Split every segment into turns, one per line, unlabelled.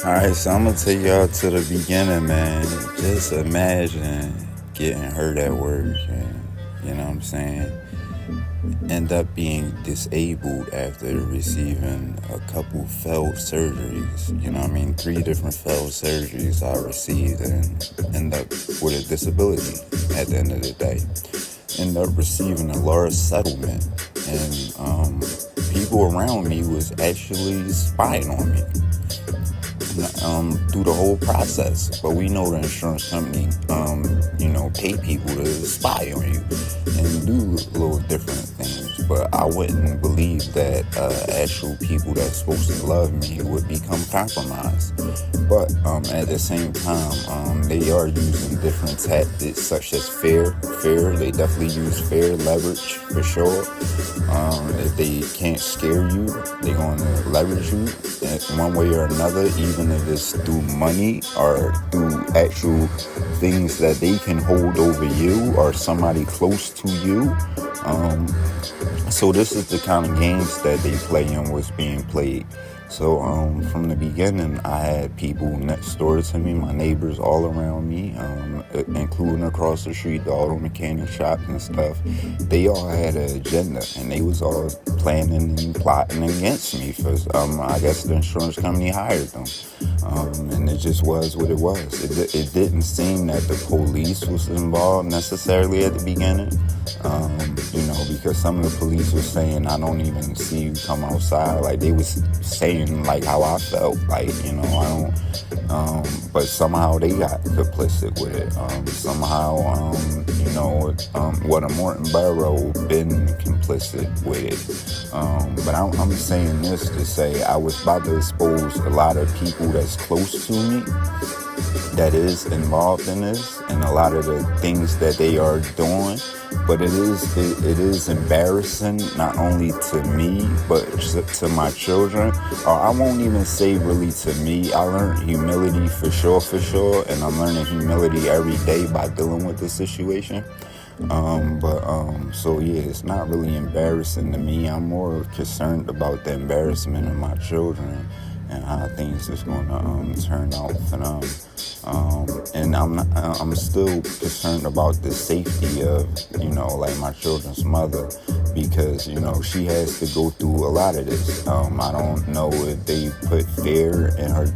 Alright, so I'm gonna take y'all to the beginning, man. Just imagine getting hurt at work and you know what I'm saying? End up being disabled after receiving a couple failed surgeries. You know what I mean? 3 different failed surgeries I received and end up with a disability at the end of the day. End up receiving a large settlement and people around me was actually spying on me through the whole process. But we know the insurance company, pay people to spy on you and do little different things. But I wouldn't believe that actual people that's supposed to love me would become compromised. But at the same time, they are using different tactics such as fear. They definitely use fear, leverage for sure. If they can't scare you, they're going to leverage you in one way or another, even if it's through money or through actual things that they can hold over you or somebody close to you. So this is the kind of games that they play and what's being played. So from the beginning, I had people next door to me, my neighbors all around me, including across the street, the auto mechanic shops and stuff. They all had an agenda, and they was all planning and plotting against me. For I guess the insurance company hired them, and it just was what it was. It didn't seem that the police was involved necessarily at the beginning. Because some of the police was saying, I don't even see you come outside. Like, they was saying, like, how I felt. Like, I don't, but somehow they got complicit with it. What a Morton Barrow been complicit with it. But I'm saying this to say I was about to expose a lot of people that's close to me that is involved in this and a lot of the things that they are doing. But it is embarrassing, not only to me, but to my children. Or I won't even say really to me. I learned humility for sure. And I'm learning humility every day by dealing with this situation. So yeah, it's not really embarrassing to me. I'm more concerned about the embarrassment of my children and how things is going to turn out for them. And I'm still concerned about the safety of, like my children's mother, because, she has to go through a lot of this. I don't know if they put fear in her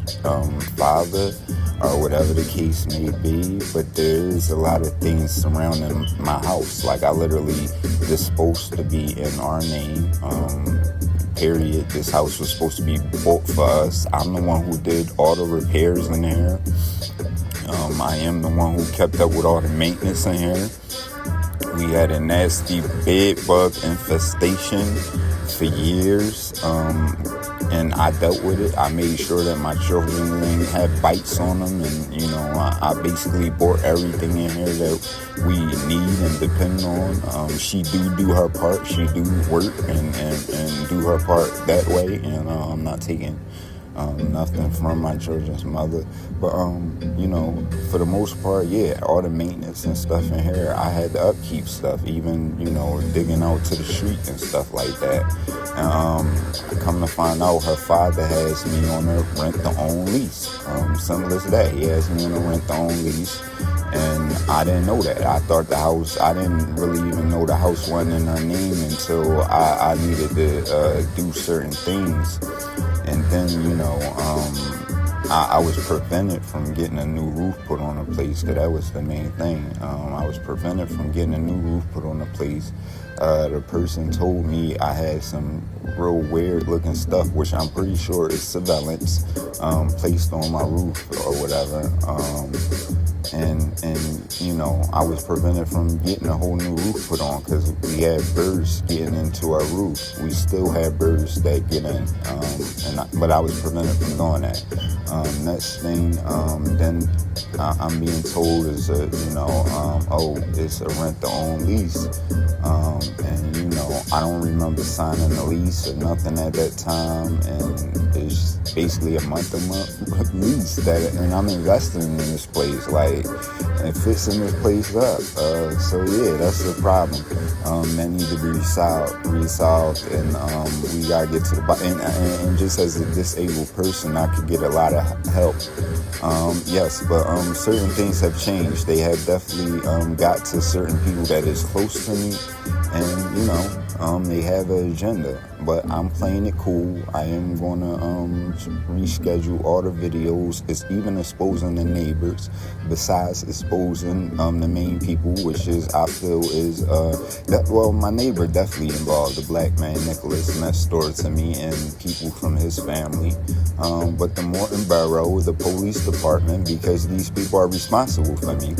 father or whatever the case may be, but there is a lot of things surrounding my house. Like, I literally, this supposed to be in our name, period. This house was supposed to be bought for us. I'm the one who did all the repairs in here. I am the one who kept up with all the maintenance in here. We had a nasty bed bug infestation for years, and I dealt with it. I made sure that my children didn't have bites on them, and I basically bought everything in here that we need and depend on. She do her part. She do work and do her part that way, and I'm not taking nothing from my children's mother. But, for the most part, yeah, all the maintenance and stuff in here, I had to upkeep stuff, even, digging out to the street and stuff like that. And come to find out, her father has me on a rent-to-own lease. Simple as that. He has me on a rent-to-own lease. And I didn't know that. I thought I didn't really even know the house wasn't in her name until I needed to do certain things. And then, I was prevented from getting a new roof put on the place, because that was the main thing. I was prevented from getting a new roof put on the place. The person told me I had some real weird looking stuff, which I'm pretty sure is surveillance, placed on my roof or whatever. I was prevented from getting a whole new roof put on because we had birds getting into our roof. We still have birds that get in, but I was prevented from doing that. Next thing, then I'm being told is it's a rent-to-own lease, and I don't remember signing a lease or nothing at that time, and it's basically a month lease and I'm investing in this place, like, and fixing this place up. So yeah, that's the problem. That need to be resolved, and we gotta get to the bottom. And just as a disabled person, I could get a lot of help. Yes, but certain things have changed. They have definitely got to certain people that is close to me, and they have an agenda. But I'm playing it cool. I am gonna reschedule all the videos. It's even exposing the neighbors, besides exposing the main people, which is I feel is my neighbor definitely involved, the black man Nicholas next door to me, and people from his family. But the Morton Borough, the police department, because these people are responsible for me.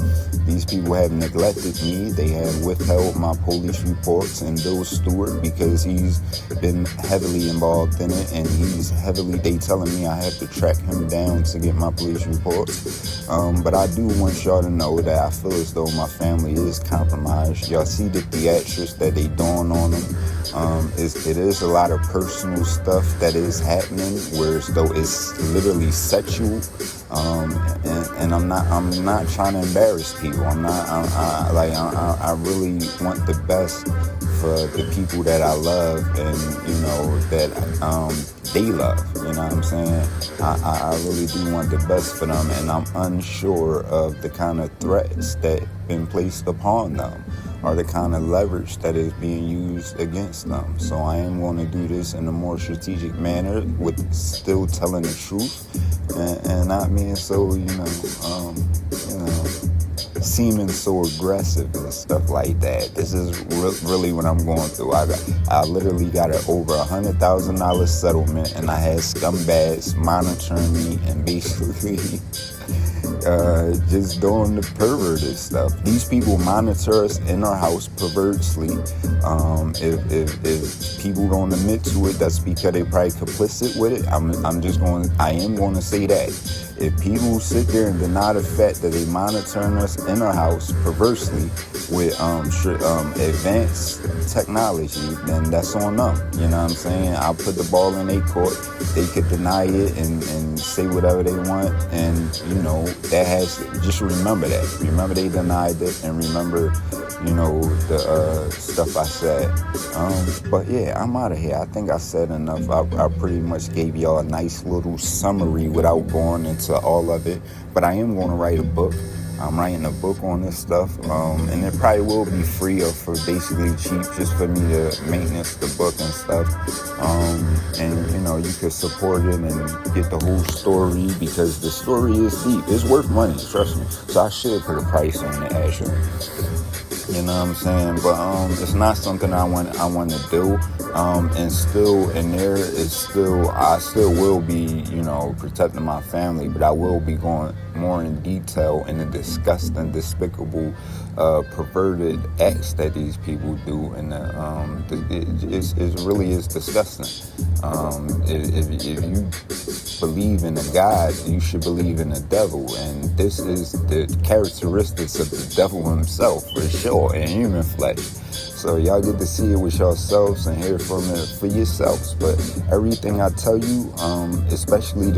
These people have neglected me. They have withheld my police reports, and Bill Stewart, because he's been heavily involved in it, and they telling me I have to track him down to get my police reports. But I do want y'all to know that I feel as though my family is compromised. Y'all see the theatrics that they doing on them. It is a lot of personal stuff that is happening, whereas though it's literally sexual. And I'm not trying to embarrass people. I really want the best for the people that I love, and that they love. You know what I'm saying? I really do want the best for them, and I'm unsure of the kind of threats that been placed upon them, or the kind of leverage that is being used against them. So I am going to do this in a more strategic manner, with still telling the truth, and not being so, seeming so aggressive and stuff like that. This is really what I'm going through. I literally got an over $100,000 settlement, and I had scumbags monitoring me and basically just doing the perverted stuff. These people monitor us in our house perversely. If people don't admit to it, that's because they probably complicit with it. I am going to say that. If people sit there and deny the fact that they monitoring us in our house perversely with advanced technology, then that's on them. You know what I'm saying? I'll put the ball in their court. They could deny it and say whatever they want, and just remember that. Remember they denied it, and remember, the stuff I said. But yeah, I'm out of here. I think I said enough. I pretty much gave y'all a nice little summary without going into all of it. But I am going to write a book. I'm writing a book on this stuff, and it probably will be free or for basically cheap, just for me to maintenance the book and stuff. And you could support it and get the whole story, because the story is deep. It's worth money, trust me. So I should put a price on it, actually. You know what I'm saying? But it's not something I want to do. And still, and I still will be, protecting my family, but I will be going more in detail in the disgusting, despicable, perverted acts that these people do, and it really is disgusting. If you believe in a God, you should believe in the devil, and this is the characteristics of the devil himself, for sure, in human flesh. So y'all get to see it with yourselves and hear from it for yourselves. But everything I tell you, especially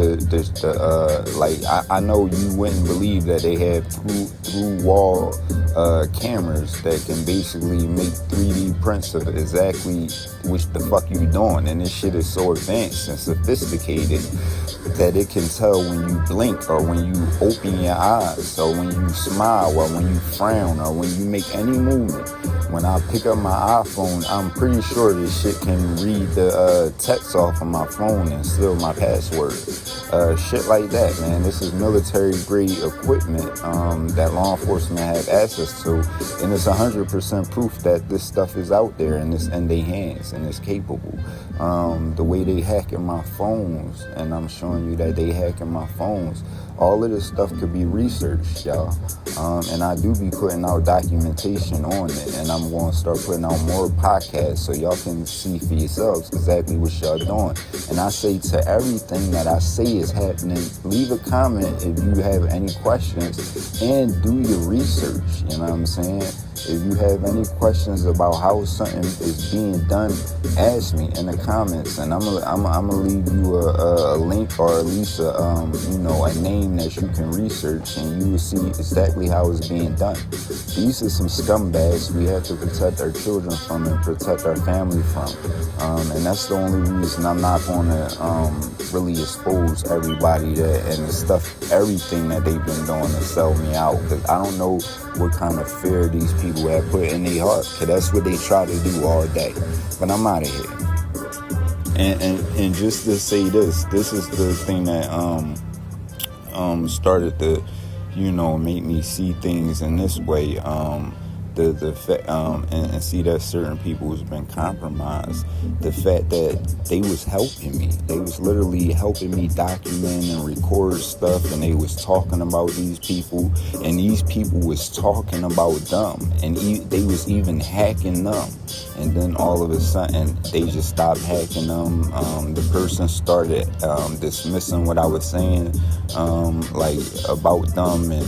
I know you wouldn't believe that they have through wall cameras that can basically make 3D prints of exactly which the fuck you doing. And this shit is so advanced and sophisticated that it can tell when you blink, or when you open your eyes, or when you smile, or when you frown, or when you make any movement. When I pick up my iPhone, I'm pretty sure this shit can read the text off of my phone and steal my password. Shit like that, man. This is military-grade equipment that law enforcement have access to, and it's 100% proof that this stuff is out there and it's in their hands and it's capable. The way they hacking my phones, and I'm showing you that they hacking my phones. All of this stuff could be researched, y'all. And I do be putting out documentation on it, and I'm going to start putting out more podcasts so y'all can see for yourselves exactly what y'all doing. And I say to everything that I say is happening, leave a comment if you have any questions, and do your research, you know what I'm saying? If you have any questions about how something is being done, ask me in the comments, and I'm gonna leave you a link, or at least a name that you can research, and you will see exactly how it's being done. These are some scumbags we have to protect our children from and protect our family from, and that's the only reason I'm not going to really expose everybody and the stuff, everything that they've been doing to sell me out, because I don't know what kind of fear these people have put in their heart, because that's what they try to do all day. But I'm out of here. And just to say this is the thing that started to make me see things in this way, and see that certain people has been compromised. The fact that they was helping me, they was literally helping me document and record stuff, and they was talking about these people, and these people was talking about them, and they was even hacking them. And then all of a sudden they just stopped hacking them. The person started dismissing what I was saying, like about them, and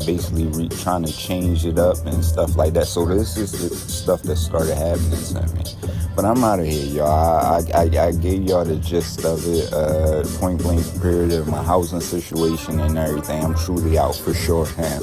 basically trying to change it up and stuff like that. So this is the stuff that started happening to me. But I'm out of here, y'all. I gave y'all the gist of it, point blank period of my housing situation and everything. I'm truly out for sure, man.